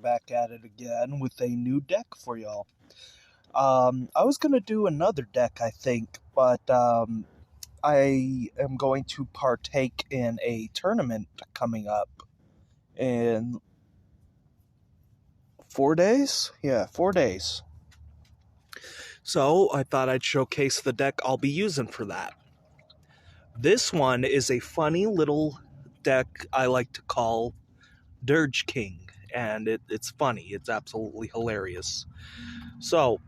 back at it again with a new deck for y'all. I was gonna do another deck, I think, but I am going to partake in a tournament coming up in 4 days. Yeah, 4 days. So I thought I'd showcase the deck I'll be using for that. This one is a funny little deck I like to call Dirge King, and it's funny. It's absolutely hilarious. So,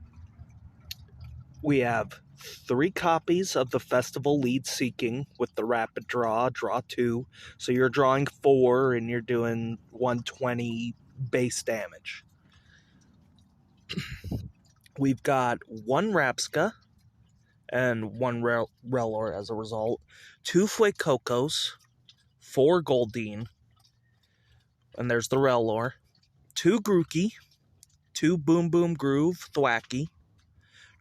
we have 3 copies of the Festival lead Seaking with the rapid draw 2. So you're drawing 4 and you're doing 120 base damage. We've got 1 Rapska and 1 Relor as a result, 2 Fuecocos, 4 Goldeen, and there's the Relor, 2 Grookey, 2 Boom Boom Groove Thwacky,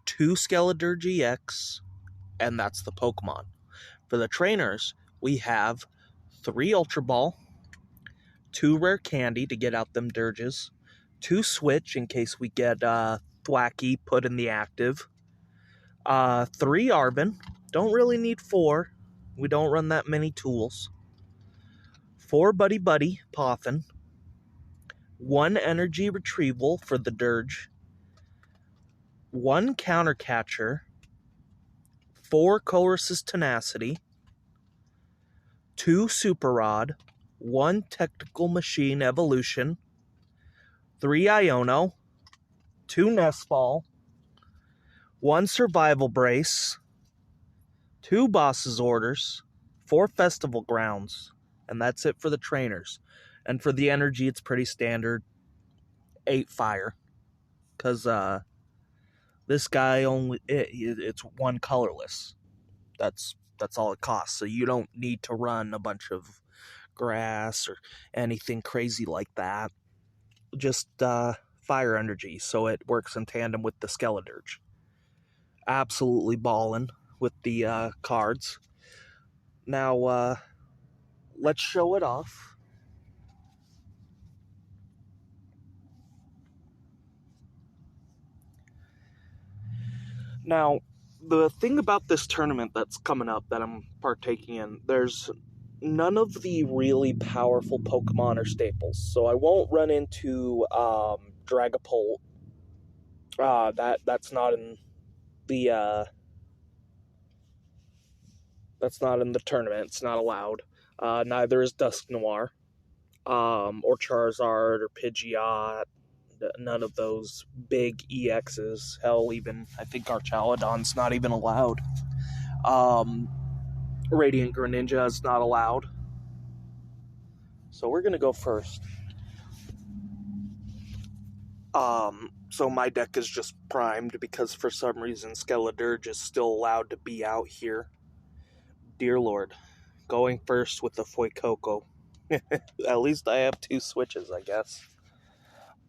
2 Skeledirge EX, and that's the Pokemon. For the trainers, we have 3 Ultra Ball, 2 Rare Candy to get out them Dirges, 2 Switch in case we get Thwacky put in the active, 3 Arbin, don't really need 4, we don't run that many tools, 4 Buddy Buddy Pothin, 1 Energy Retrieval for the Dirge, 1 Counter Catcher, 4 Colress's Tenacity, 2 Super Rod, 1 Technical Machine Evolution, 3 Iono, 2 Nest Ball, 1 Survival Brace, 2 Boss's Orders, 4 Festival Grounds, and that's it for the trainers. And for the energy, it's pretty standard, 8 Fire, because this guy it's 1 colorless. That's all it costs. So you don't need to run a bunch of grass or anything crazy like that. Just fire energy, so it works in tandem with the Skeledirge. Absolutely ballin' with the cards. Now, let's show it off. Now, the thing about this tournament that's coming up that I'm partaking in, there's none of the really powerful Pokemon or staples. So I won't run into Dragapult. That's not in the tournament. It's not allowed. Neither is Dusknoir, or Charizard or Pidgeot. None of those big EXs. Hell, even I think Archaludon's not even allowed. Radiant Greninja is not allowed. So we're gonna go first. So my deck is just primed because for some reason Skeledirge is still allowed to be out here. Dear Lord, going first with the Fuecoco. At least I have 2 switches, I guess.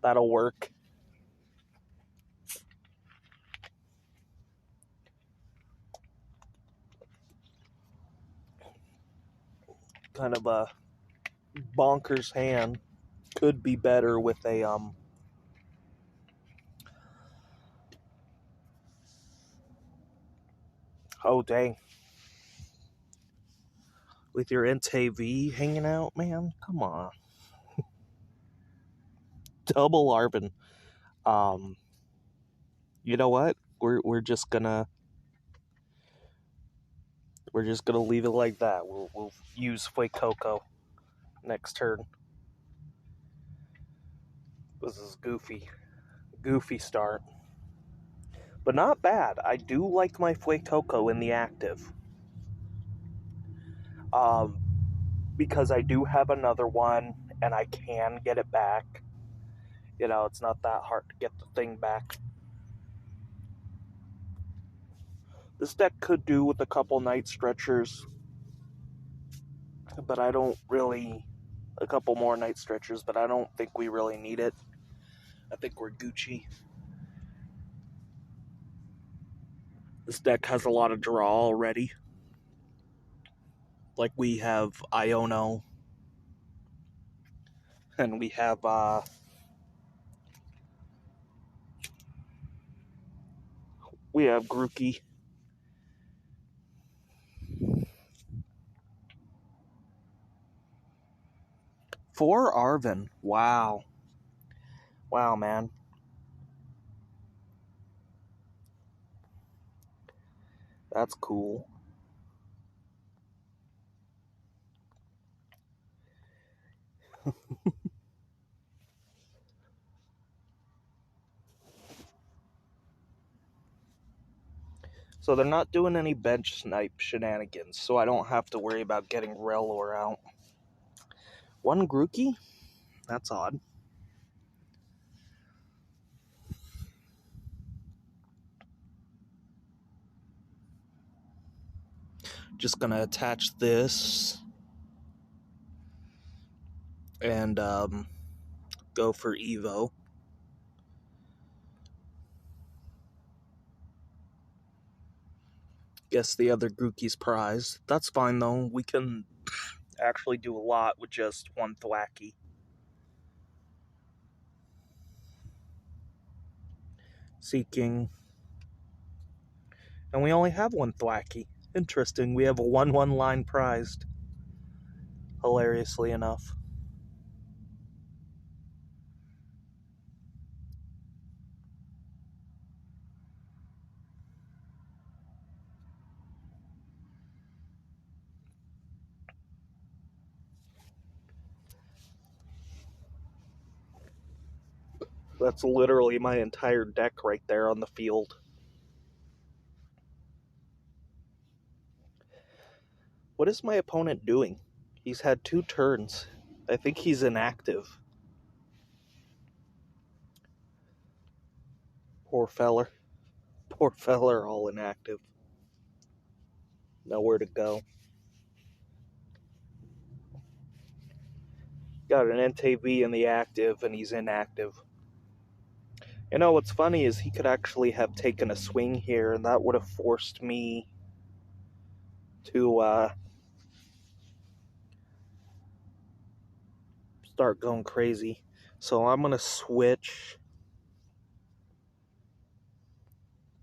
That'll work. Kind of a bonkers hand. Could be better with a oh dang. With your Entei V hanging out, man? Come on. Double Arbin. You know what? We're just gonna leave it like that. We'll use Fuecoco next turn. This is goofy start, but not bad. I do like my Fuecoco in the active, because I do have another one and I can get it back. You know, it's not that hard to get the thing back. This deck could do with a couple Night Stretchers, but I don't really... A couple more Night Stretchers, but I don't think we really need it. I think we're Gucci. This deck has a lot of draw already. Like, we have Iono, and we have We have Grookey. For Arvin. Wow. Wow, man. That's cool. So they're not doing any bench snipe shenanigans, so I don't have to worry about getting Rellor out. One Grookey? That's odd. Just gonna attach this and go for Evo. Guess the other Grookey's prize. That's fine though. We can actually do a lot with just one Thwacky. Seaking. And we only have one Thwacky. Interesting. We have a 1/1 line prized. Hilariously enough. That's literally my entire deck right there on the field. What is my opponent doing? He's had 2 turns. I think he's inactive. Poor feller. Poor feller, all inactive. Nowhere to go. Got an NTV in the active, and he's inactive. You know, what's funny is he could actually have taken a swing here, and that would have forced me to start going crazy. So I'm going to switch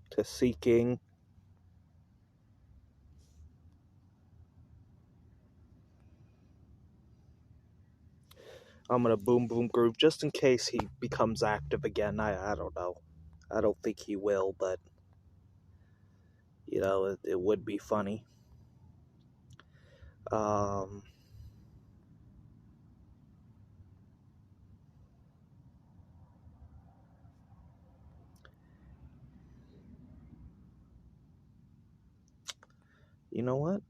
to Seaking. I'm going to Boom Boom Groove just in case he becomes active again. I don't know. I don't think he will, but, you know, it would be funny. You know what?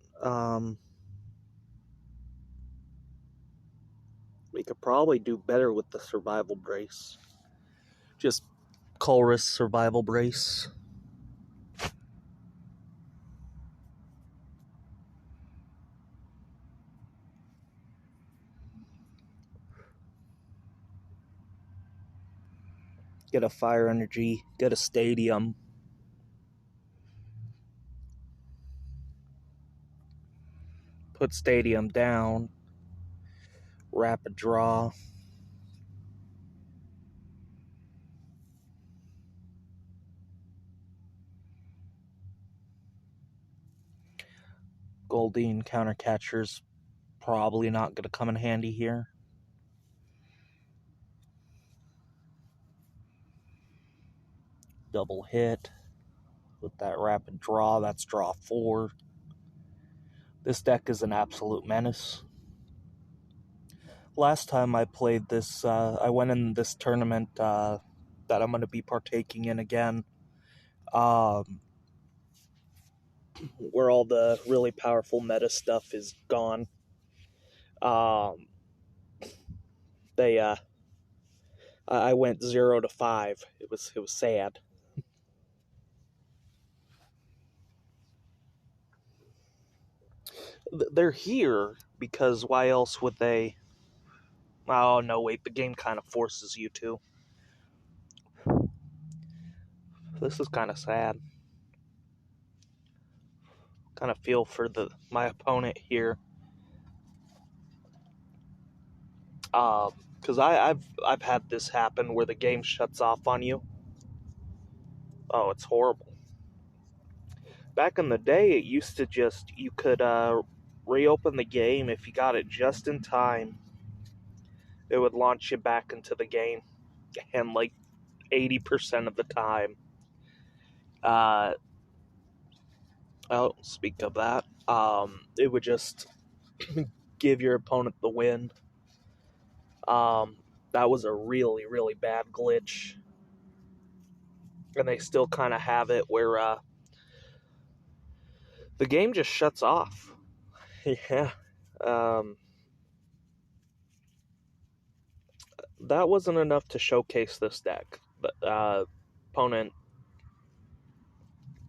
We could probably do better with the survival brace. Just Colress survival brace. Get a fire energy, get a stadium. Put stadium down. Rapid draw. Goldeen countercatcher's probably not going to come in handy here. Double hit with that rapid draw. That's draw 4. This deck is an absolute menace. Last time I played this, I went in this tournament that I'm going to be partaking in again, where all the really powerful meta stuff is gone. I went 0 to 5. It was sad. They're here because why else would they? Oh no, wait, the game kind of forces you to. This is kind of sad. Kind of feel for my opponent here. Because I've had this happen where the game shuts off on you. Oh, it's horrible. back in the day, it used to just, you could reopen the game if you got it just in time. It would launch you back into the game, and like 80% of the time. Oh, speak of that, it would just give your opponent the win. That was a really, really bad glitch. And they still kind of have it where the game just shuts off. Yeah. That wasn't enough to showcase this deck. The opponent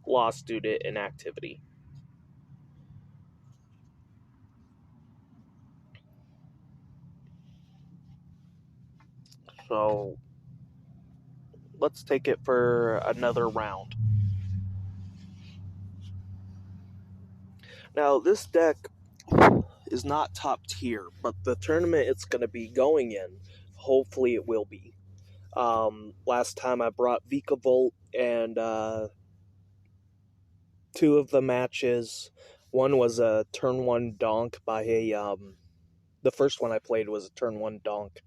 lost due to inactivity. So let's take it for another round. Now, this deck is not top tier, but the tournament it's going to be going in, hopefully it will be. Last time I brought Vikavolt, and two of the matches, one was a turn 1 donk by the first one I played was a turn 1 donk.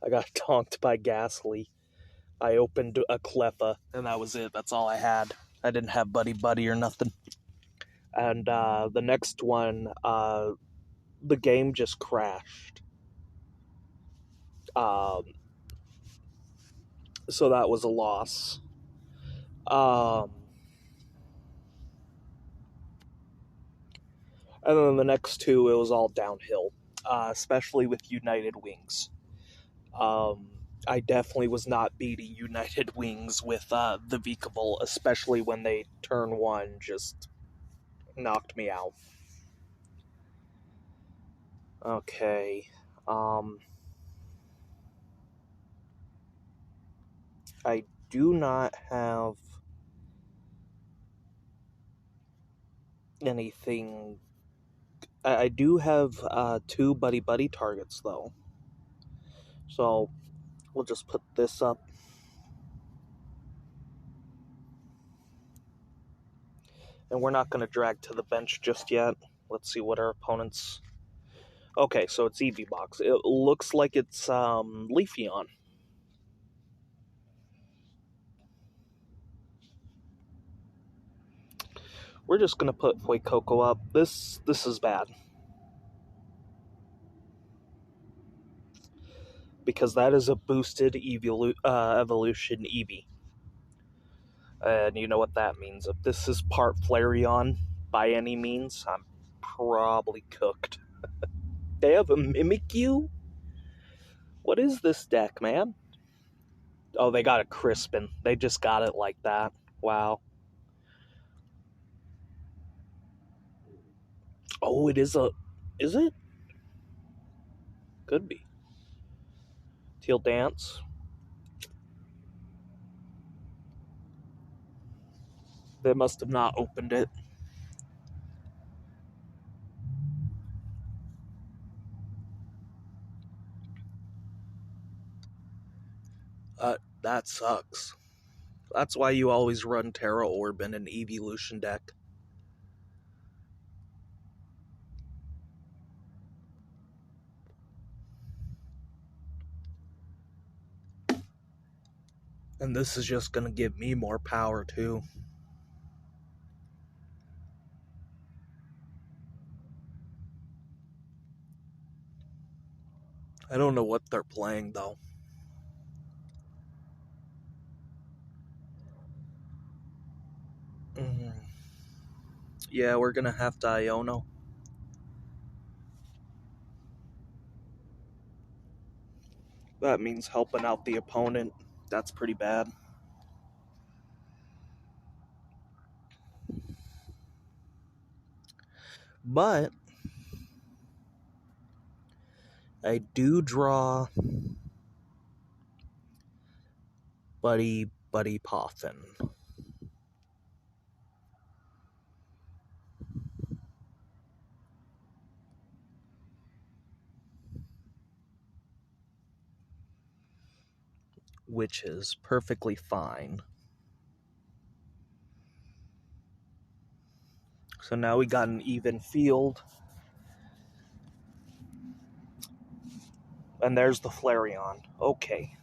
I got donked by Ghastly. I opened a Cleffa, and that was it. That's all I had. I didn't have Buddy Buddy or nothing. And the next one, the game just crashed. So that was a loss. And then the next two, it was all downhill, especially with United Wings. I definitely was not beating United Wings with the Vikavolt, especially when they turn 1 just knocked me out. Okay. I do not have anything. I do have 2 Buddy Buddy targets, though. So we'll just put this up. And we're not going to drag to the bench just yet. Let's see what our opponents... Okay, so it's Eevee Box. It looks like it's Leafeon. We're just going to put Fuecoco up. This is bad. Because that is a boosted evolution Eevee. And you know what that means. If this is part Flareon by any means, I'm probably cooked. They have a Mimikyu? What is this deck, man? Oh, they got a Crispin. They just got it like that. Wow. Oh, it is a... Is it? Could be. Teal Dance. They must have not opened it. That sucks. That's why you always run Terra Orb in an Evolution deck. And this is just going to give me more power, too. I don't know what they're playing, though. Yeah, we're going to have to Iono. That means helping out the opponent. That's pretty bad. But I do draw Buddy Poffin. Which is perfectly fine. So now we got an even field. And there's the Flareon. Okay.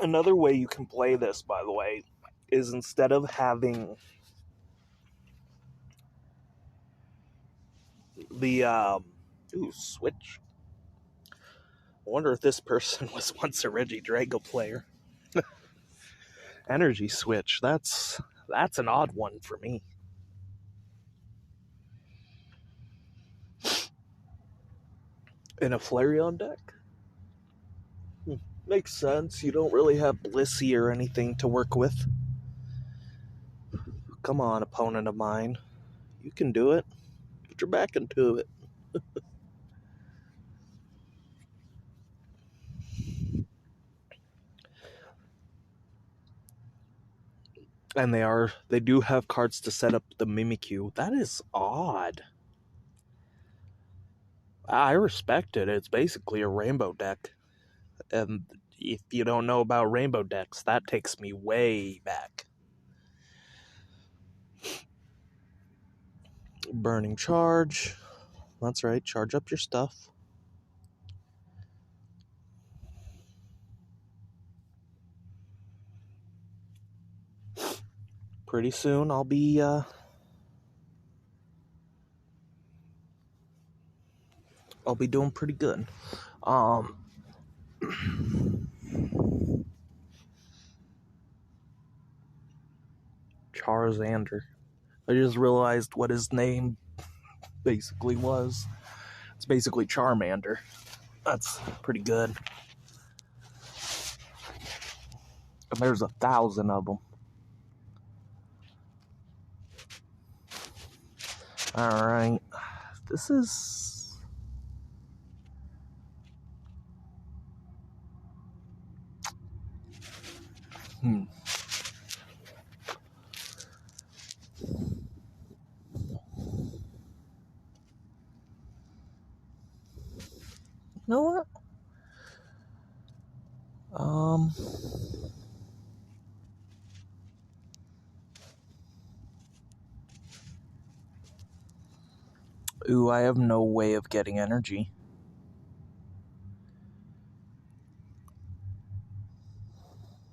Another way you can play this, by the way, is instead of having the switch. I wonder if this person was once a Regidrago player. Energy switch. That's an odd one for me. In a Flareon deck? Makes sense. You don't really have Blissey or anything to work with. Come on, opponent of mine. You can do it. Put your back into it. And they do have cards to set up the Mimikyu. That is odd. I respect it. It's basically a rainbow deck. And if you don't know about rainbow decks, that takes me way back. Burning charge. That's right, charge up your stuff. Pretty soon I'll be doing pretty good. Charzander. I just realized what his name basically was. It's basically Charmander. That's pretty good. And there's 1,000 of them. Alright. This is... You know what? Ooh, I have no way of getting energy.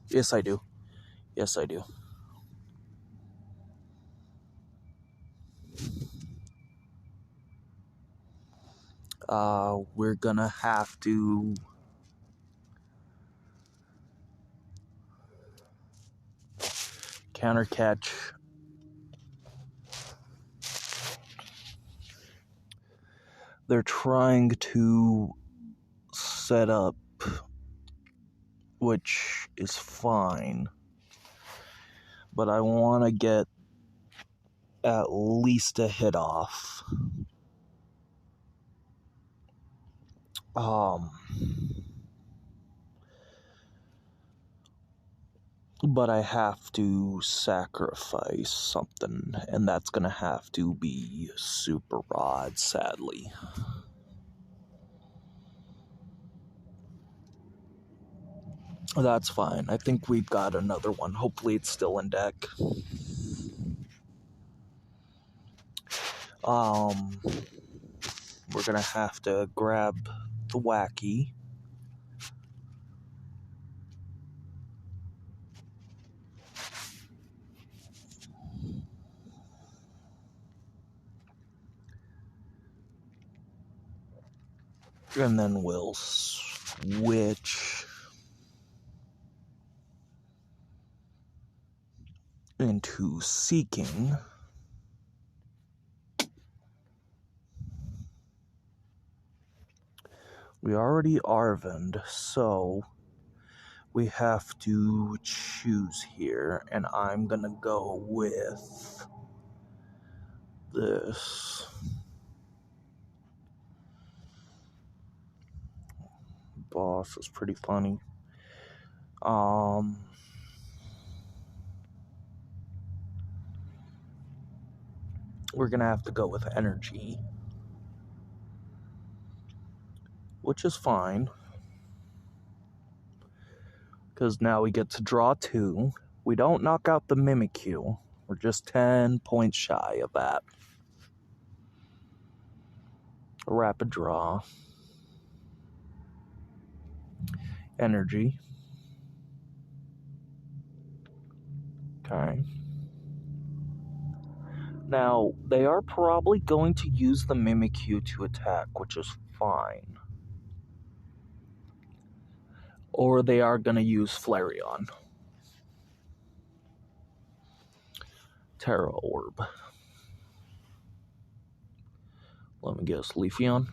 Yes, I do. Yes, I do. We're gonna have to... counter catch. They're trying to set up, which is fine, but I want to get at least a hit off. But I have to sacrifice something, and that's gonna have to be Super Rod, sadly. That's fine. I think we've got another one. Hopefully it's still in deck. We're gonna have to grab the Wacky. And then we'll switch into Seaking. We already Arvend, so we have to choose here, and I'm gonna go with this. Boss is pretty funny. We're gonna have to go with energy, which is fine. Because now we get to draw 2. We don't knock out the Mimikyu. We're just 10 points shy of that. A rapid draw. Energy. Okay. Now, they are probably going to use the Mimikyu to attack, which is fine. Or they are going to use Flareon. Terra Orb. Let me guess, Leafeon?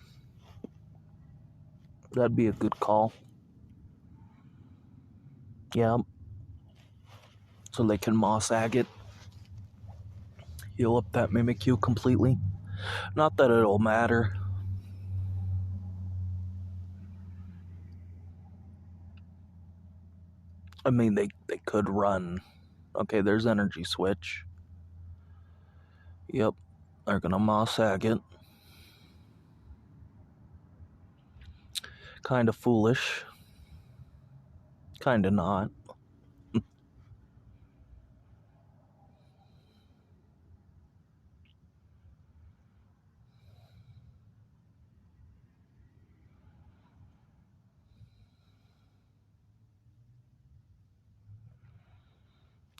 That'd be a good call. Yeah. So they can Moss Agate. Heal up that Mimikyu completely. Not that it'll matter. I mean, they could run. Okay, there's Energy Switch. Yep, they're gonna Moss Agate. Kinda foolish. Kinda not.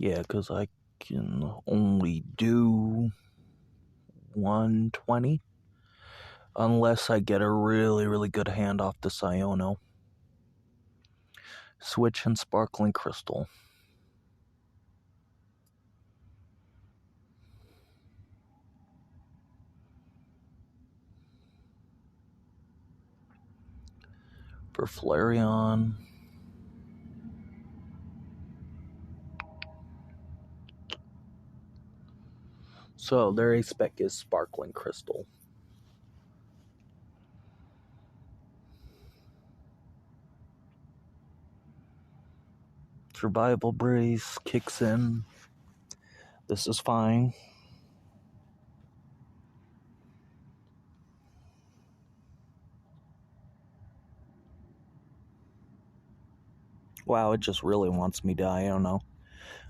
Yeah, because I can only do 120. Unless I get a really, really good hand off the Siono. Switch and Sparkling Crystal. For Flareon. So their A-Spec is Sparkling Crystal. Survival Brace kicks in. This is fine. Wow, it just really wants me to die. I don't know.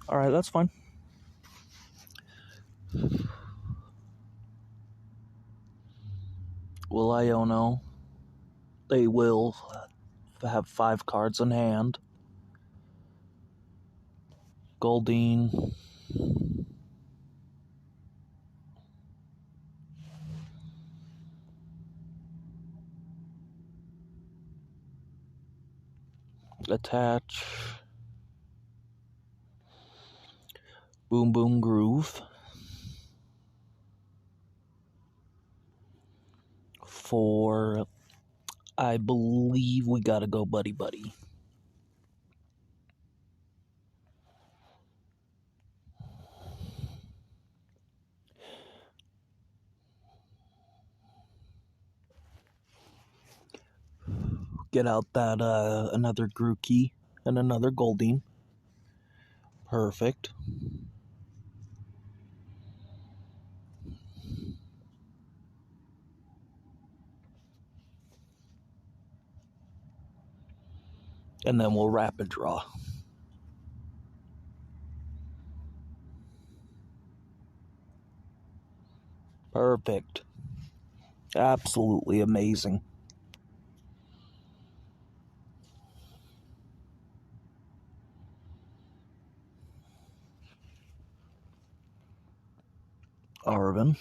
Alright, that's fine. Will Iono? They will have 5 cards in hand. Goldeen. Attach. Boom Boom Groove. 4. I believe we gotta go Buddy Buddy. Get out that another Grookey and another Goldeen. Perfect. And then we'll rapid draw. Perfect. Absolutely amazing. Arven.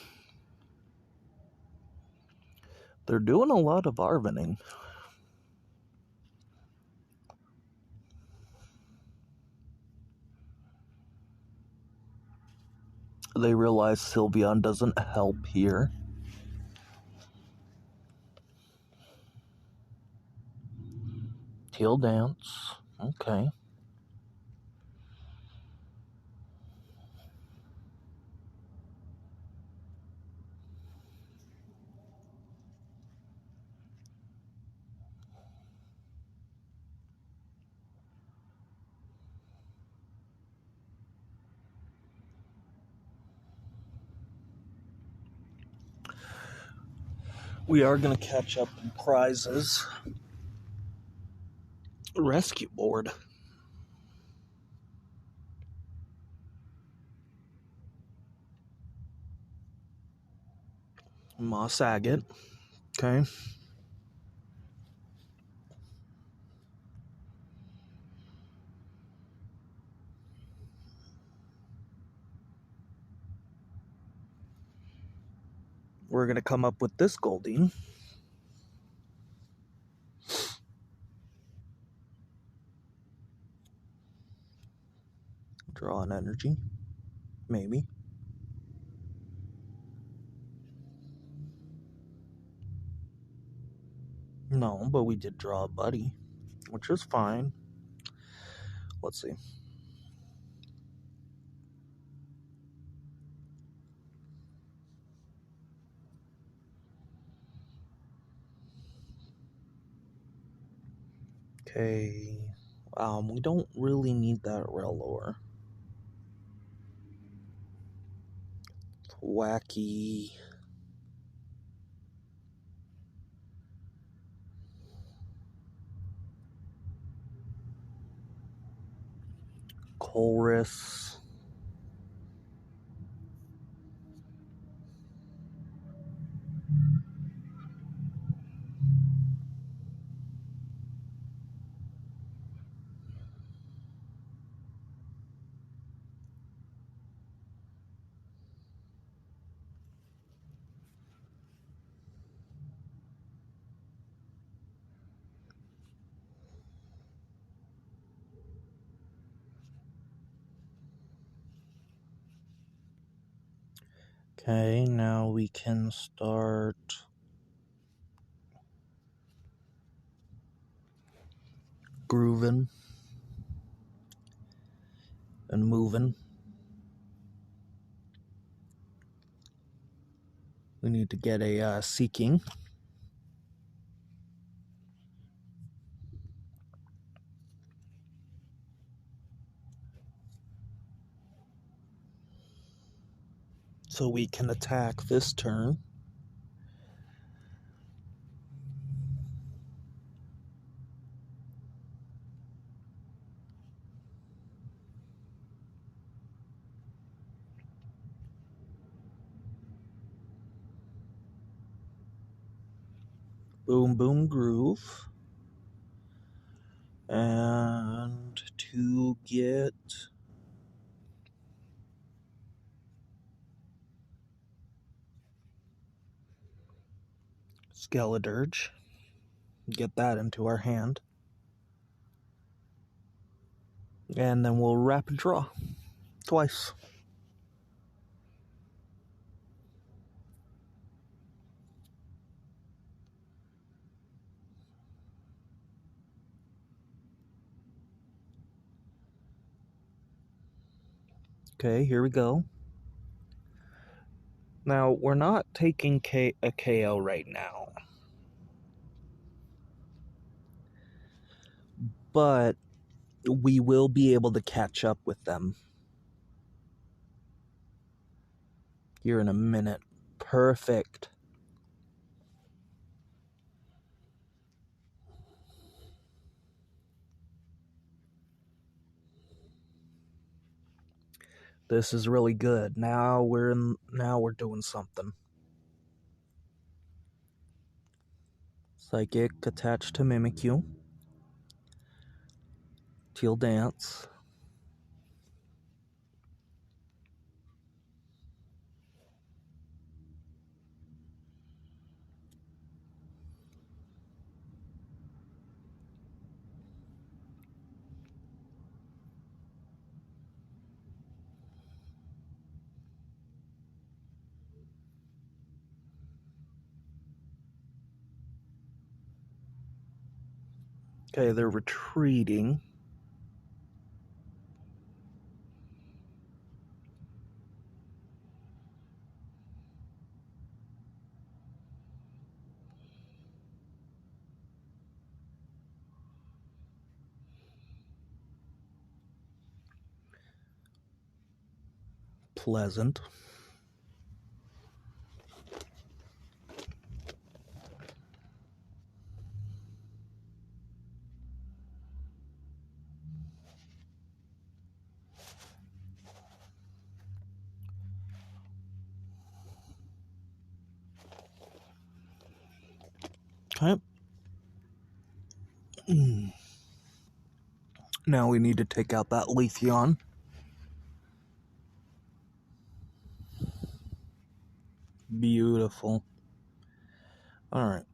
They're doing a lot of Arvening. They realize Sylveon doesn't help here. Teal Dance. Okay. we are going to catch up in prizes. Rescue board. Moss agate. Okay. We're going to come up with this Goldeen. Draw an energy. Maybe. No, but we did draw a buddy, which is fine. Let's see. Okay. We don't really need that Rellor. Wacky. Colress. Okay, now we can start grooving and moving. We need to get a Seaking. So we can attack this turn. Boom, boom, groove. And to get Skeledirge, get that into our hand. And then we'll rapid draw twice. Okay, here we go. Now, we're not taking a KO right now, but we will be able to catch up with them here in a minute. Perfect. This is really good. Now we're doing something. Psychic attached to Mimikyu. Teal Dance. Okay, they're retreating. Pleasant. Okay. Now we need to take out that Leafeon. Beautiful. Alright.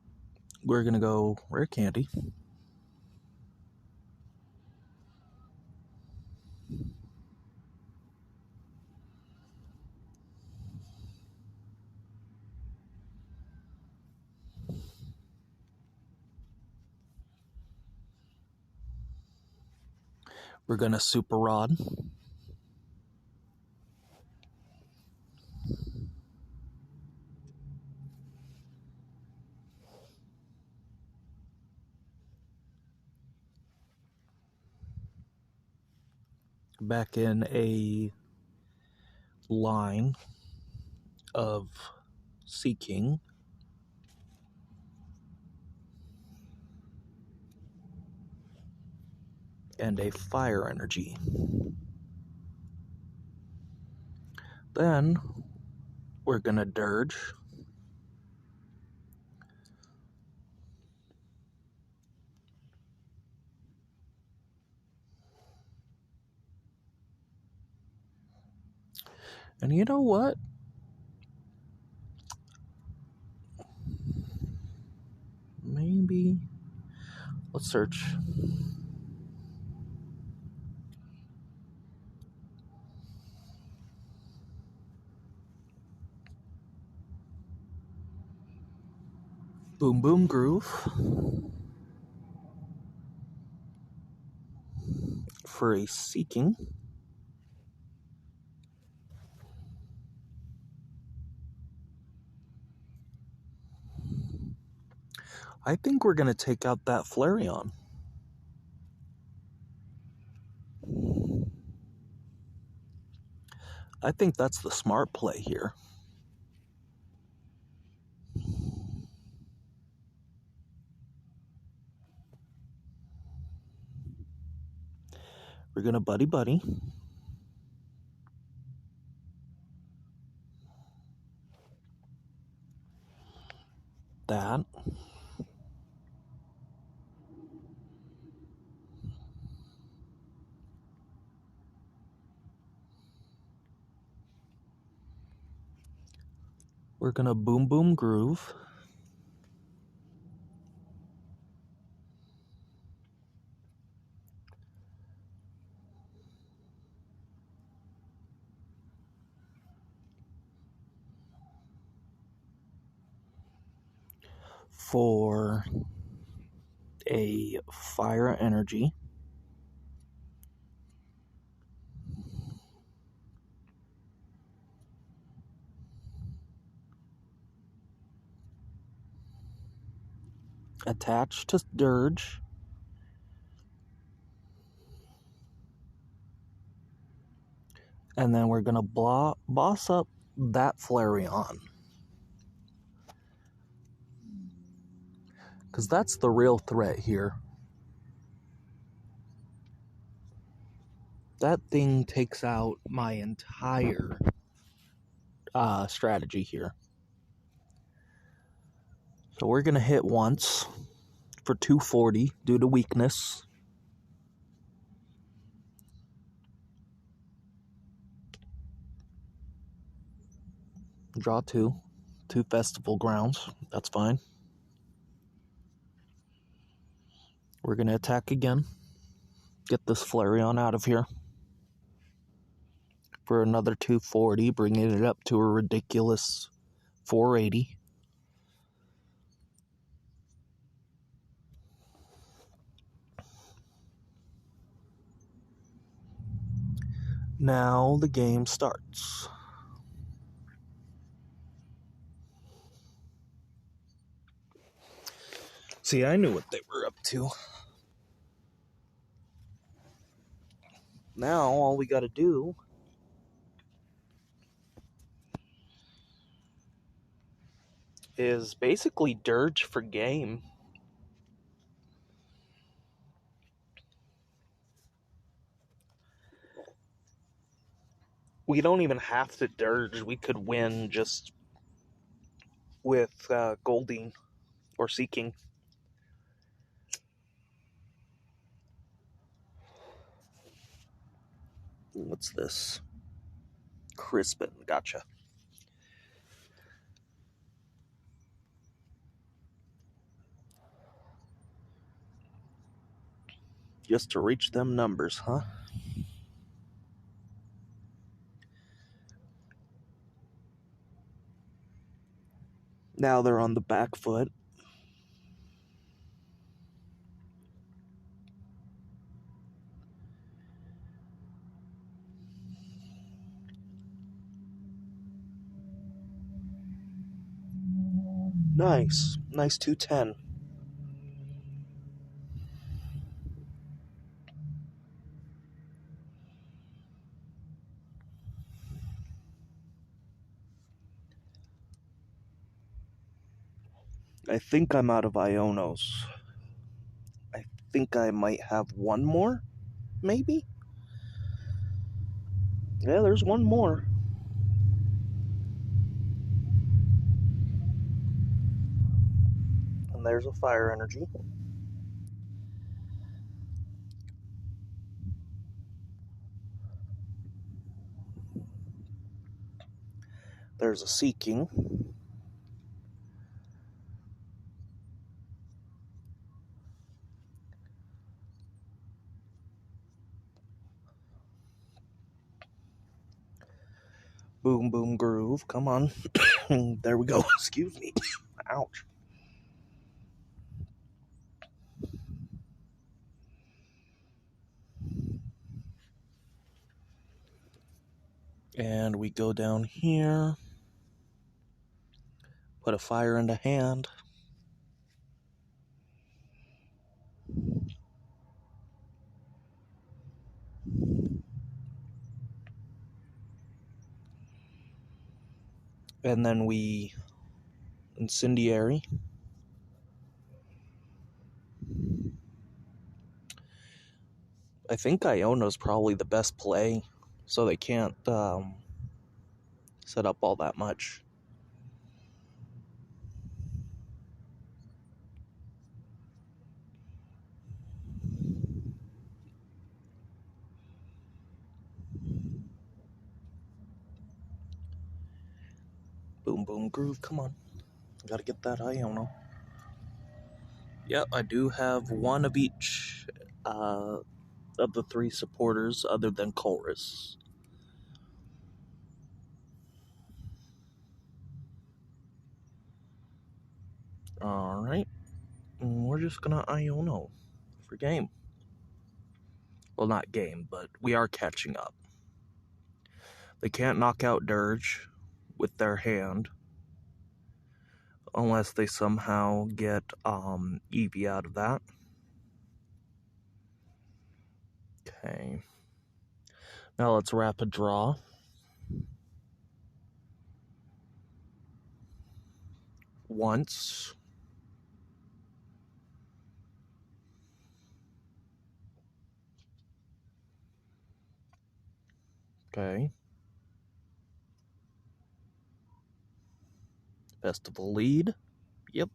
We're going to go Rare Candy. We're going to Super Rod. Back in a line of Seaking. And a Fire Energy. Then we're going to Dirge. And you know what? Maybe. Let's search. Boom Boom Groove. For a Seaking. I think we're going to take out that Flareon. I think that's the smart play here. We're going to Buddy Buddy. That. We're going to Boom Boom Groove. For a Fire Energy. Attached to Dirge. And then we're going to boss up that Flareon. Because that's the real threat here. That thing takes out my entire strategy here. So we're going to hit once for 240 due to weakness. Draw two Festival Grounds. That's fine. We're going to attack again. Get this Flareon out of here. For another 240, bringing it up to a ridiculous 480. Now the game starts. See, I knew what they were up to. Now all we gotta do is basically Dirge for game. We don't even have to Dirge. We could win just with Goldeen or Seaking. What's this? Crispin, gotcha. Just to reach them numbers, huh? Now they're on the back foot. Nice. Nice 210. I think I'm out of Ionos. I think I might have one more, maybe? Yeah, there's one more. And there's a fire energy. There's a Seaking. Boom, boom, groove. Come on. There we go. Excuse me. Ouch. And we go down here. Put a fire into hand. And then we incendiary. I think Iona's probably the best play, so they can't set up all that much. Boom, boom, groove. Come on. Gotta get that Iona. Yep, I do have one of each of the three supporters other than Chorus. Alright. We're just gonna Iono for game. Well, not game, but we are catching up. They can't knock out Dirge with their hand unless they somehow get Eevee out of that. Okay. Now let's rapid draw. Once. Okay. Festival lead. Yep.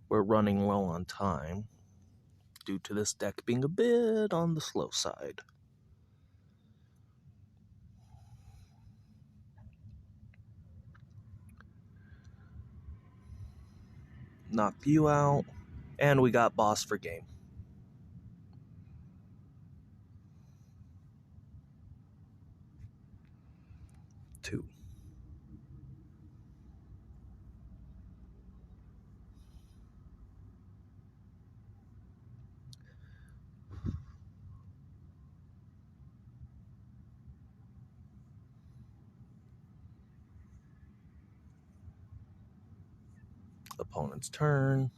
We're running low on time due to this deck being a bit on the slow side. Knocked you out, and we got boss for game. 2. Opponent's turn.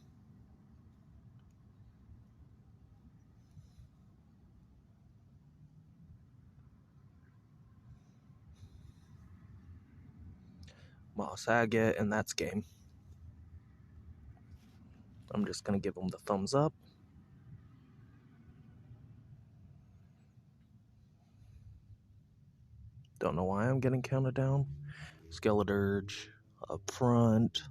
Moss Agate, and that's game. I'm just going to give them the thumbs up. Don't know why I'm getting counted down. Skeledirge up front.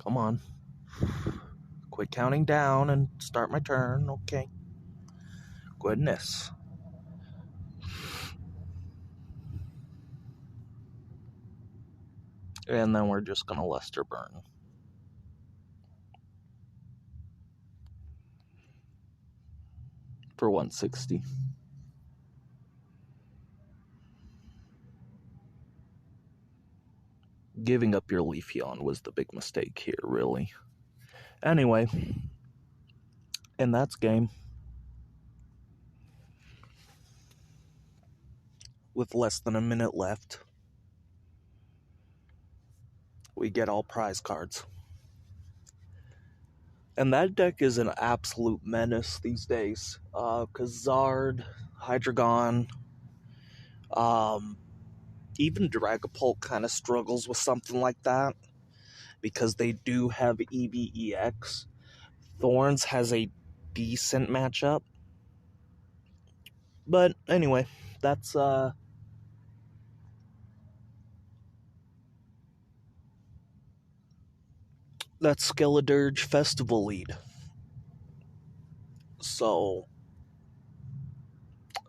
Come on. Quit counting down and start my turn. Okay. Goodness. And then we're just going to Lester Burn. For 160. Giving up your Leafeon was the big mistake here, really. Anyway, and that's game. With less than a minute left, we get all prize cards. And that deck is an absolute menace these days. Because Zard, Hydreigon, even Dragapult kind of struggles with something like that. Because they do have EVEX. Thorns has a decent matchup. But anyway, that's Skeledirge Festival lead. So,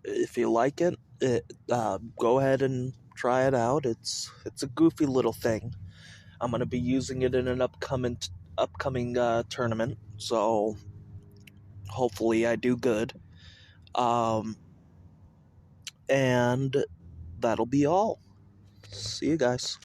if you like it, go ahead and try it out. It's a goofy little thing. I'm gonna be using it in an upcoming tournament, so hopefully I do good. And that'll be all. See you guys.